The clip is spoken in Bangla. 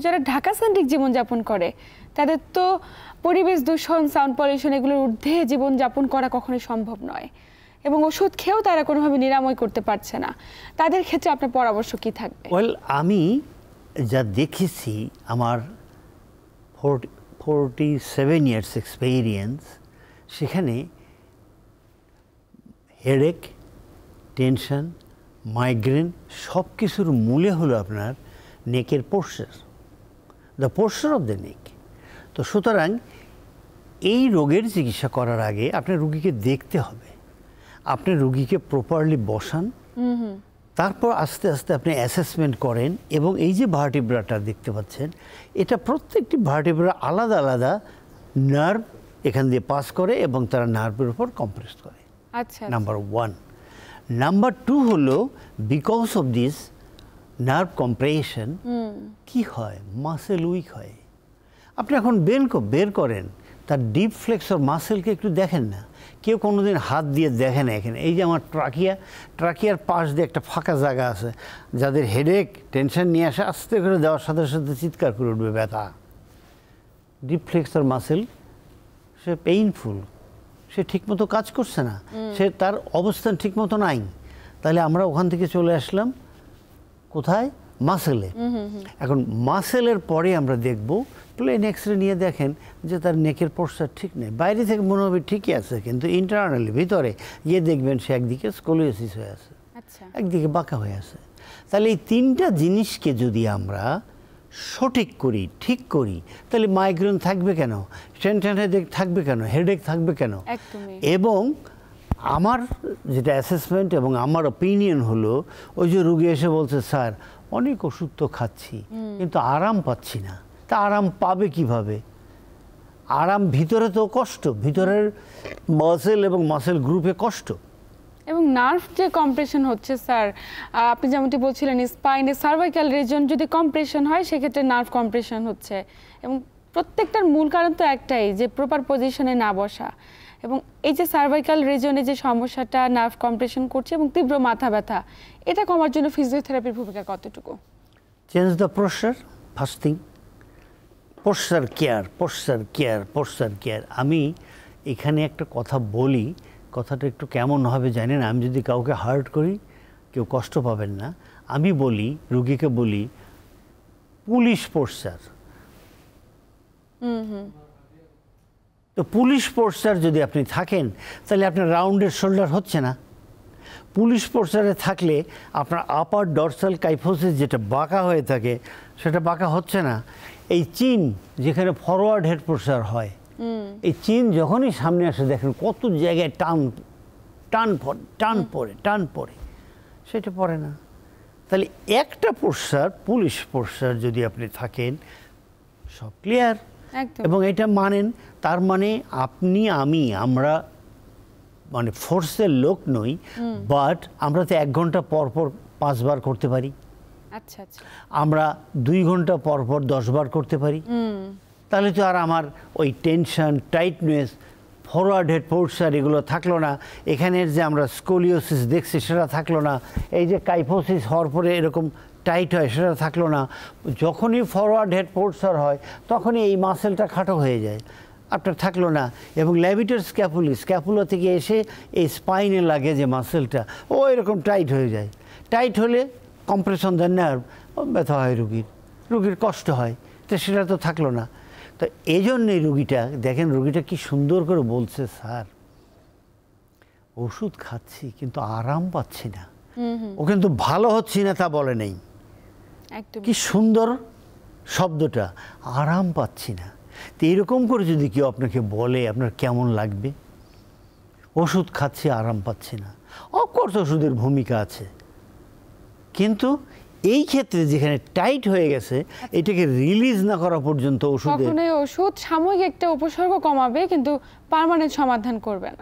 যারা ঢাকা কেন্দ্রিক জীবনযাপন করে তাদের তো পরিবেশ দূষণ, সাউন্ড পলিউশন এগুলোর ঊর্ধ্বে জীবনযাপন করা কখনোই সম্ভব নয়, এবং ওষুধ খেয়েও তারা কোনোভাবে নিরাময় করতে পারছে না। তাদের ক্ষেত্রে আপনার পরামর্শ কি থাকবে? আমি যা দেখেছি, আমার 47 ইয়ার্স এক্সপেরিয়েন্স, সেখানে হেডেক, টেনশন, মাইগ্রেন সব কিছুর মূলে হলো আপনার নেকের posture, the posture of the নেক। তো সুতরাং এই রোগের চিকিৎসা করার আগে আপনার রুগীকে দেখতে হবে, আপনি রুগীকে প্রপারলি বসান, তারপর আস্তে আস্তে আপনি অ্যাসেসমেন্ট করেন, এবং এই যে ভার্টিব্রাটা দেখতে পাচ্ছেন, এটা প্রত্যেকটি ভার্টিব্রা আলাদা আলাদা নার্ভ এখান দিয়ে পাস করে এবং তারা নার্ভের উপর কম্প্রেস করে। আচ্ছা, নাম্বার 1। নাম্বার 2 হলো because of this nerve compression কি হয়, মাসেল উইক হয়। আপনি এখন বের করেন তার ডিপ ফ্লেক্সর মাসেলকে একটু দেখেন না, কেউ কোনোদিন হাত দিয়ে দেখে না। এখানে এই যে আমার ট্রাকিয়ার পাশ দিয়ে একটা ফাঁকা জায়গা আছে, যাদের হেডেক, টেনশন নিয়ে আসে, আস্তে করে দেওয়ার সাথে সাথে চিৎকার করে উঠবে ব্যথা। ডিপ ফ্লেক্সর মাসেল সে পেইনফুল, সে ঠিকমতো কাজ করছে না, সে তার অবস্থান ঠিকমতো নাই। তাহলে আমরা ওখান থেকে চলে আসলাম কোথায়, মাসেলে। এখন মাসেলের পরে আমরা দেখব প্লেন এক্সরে নিয়ে দেখেন যে তার নেকের পোশ্চার ঠিক নেই। বাইরে থেকে মনে হবে ঠিকই আছে, কিন্তু ইন্টারনালি ভিতরে গিয়ে দেখবেন সে একদিকে স্কোলিওসিস হয়ে আছে, একদিকে বাঁকা হয়ে আছে। তাহলে এই তিনটা জিনিসকে যদি আমরা সঠিক করি, ঠিক করি, তাহলে মাইগ্রেন থাকবে কেন, টেনশন থাকবে কেন, হেডেক থাকবে কেন। এবং আমার যেটা অ্যাসেসমেন্ট এবং আমার ওপিনিয়ন হলো, ওই যে রুগী এসে বলছে স্যার অনেক ওষুধ তো খাচ্ছি কিন্তু আরাম পাচ্ছি না, তা আরাম পাবে কিভাবে? আরাম ভিতরে তো কষ্ট, ভিতরের মাসেল এবং মাসেল গ্রুপে কষ্ট, এবং নার্ভ যে কম্প্রেশন হচ্ছে স্যার, আপনি যেমনটি বলছিলেন স্পাইনে সার্ভাইকাল রিজন যদি কম্প্রেশন হয় সেক্ষেত্রে নার্ভ কম্প্রেশন হচ্ছে, এবং প্রত্যেকটার মূল কারণ তো একটাই, যে প্রপার পজিশনে না বসা। এবং এই যে সার্ভাইকাল রিজনে যে সমস্যাটা নার্ভ কম্প্রেশন করছে এবং তীব্র মাথা ব্যথা, এটা কমার জন্য ফিজিওথেরাপির ভূমিকা কতটুকু? Change the posture, first thing. Posture care. আমি এখানে একটা কথা বলি, কথাটা একটু কেমন হবে জানেন, আমি যদি কাউকে হার্ট করি কেউ কষ্ট পাবেন না। আমি বলি, রুগীকে বলি পুলিশ পোশ্চার। তো পুলিশ পোশ্চার যদি আপনি থাকেন তাহলে আপনার রাউন্ডেড শোল্ডার হচ্ছে না। পুলিশ পোশ্চারে থাকলে আপনার আপার ডরসাল কাইফোসিস যেটা বাঁকা হয়ে থাকে সেটা বাঁকা হচ্ছে না। এই চিন যেখানে ফরওয়ার্ড হেড পোশ্চার হয়, এই চিন যখনই সামনে আসে দেখেন কত জায়গায় টান পড়ে, সেটা পড়ে না। তাহলে একটা পোশ্চার, পুলিশ পোশ্চার যদি আপনি থাকেন, সব ক্লিয়ার। এবং এটা মানেন, তার মানে আপনি আমরা মানে ফোর্সের লোক নই, বাট আমরা তো 1 ঘন্টা পর 5 বার করতে পারি, আমরা 2 ঘন্টা পর 10 বার করতে পারি। তাহলে তো আর আমার ওই tension, tightness, forward head posture এগুলো থাকলো না। এখানের যে আমরা স্কোলিওসিস দেখছি সেটা থাকলো না। এই যে কাইফোসিস হওয়ার পরে এরকম টাইট হয় সেটা থাকলো না। যখনই ফরওয়ার্ড হেড পোশ্চার হয় তখনই এই মাসেলটা খাটো হয়ে যায়, আপনার থাকলো না। এবং ল্যাভিটার স্ক্যাপুলা থেকে এসে এই স্পাইনে লাগে যে মাসেলটা, ও এরকম টাইট হয়ে যায়। টাইট হলে কম্প্রেশন দ্য নার্ভ, ব্যথা হয় রুগীর কষ্ট হয়, তো সেটা তো থাকলো না। তো এই জন্যই রুগীটা দেখেন, রুগীটা কি সুন্দর করে বলছে, স্যার ওষুধ খাচ্ছি কিন্তু আরাম পাচ্ছি না। ও কিন্তু ভালো হচ্ছি না তা বলে নেই, কি সুন্দর শব্দটা, আরাম পাচ্ছি না। তো এরকম করে যদি কেউ আপনাকে বলে আপনার কেমন লাগবে? ওষুধ খাচ্ছি আরাম পাচ্ছি না, অফকোর্স ওষুধের ভূমিকা আছে, কিন্তু এই ক্ষেত্রে যেখানে টাইট হয়ে গেছে এটাকে রিলিজ না করা পর্যন্ত ওষুধ সাময়িক একটা উপসর্গ কমাবে কিন্তু পার্মানেন্ট সমাধান করবে না।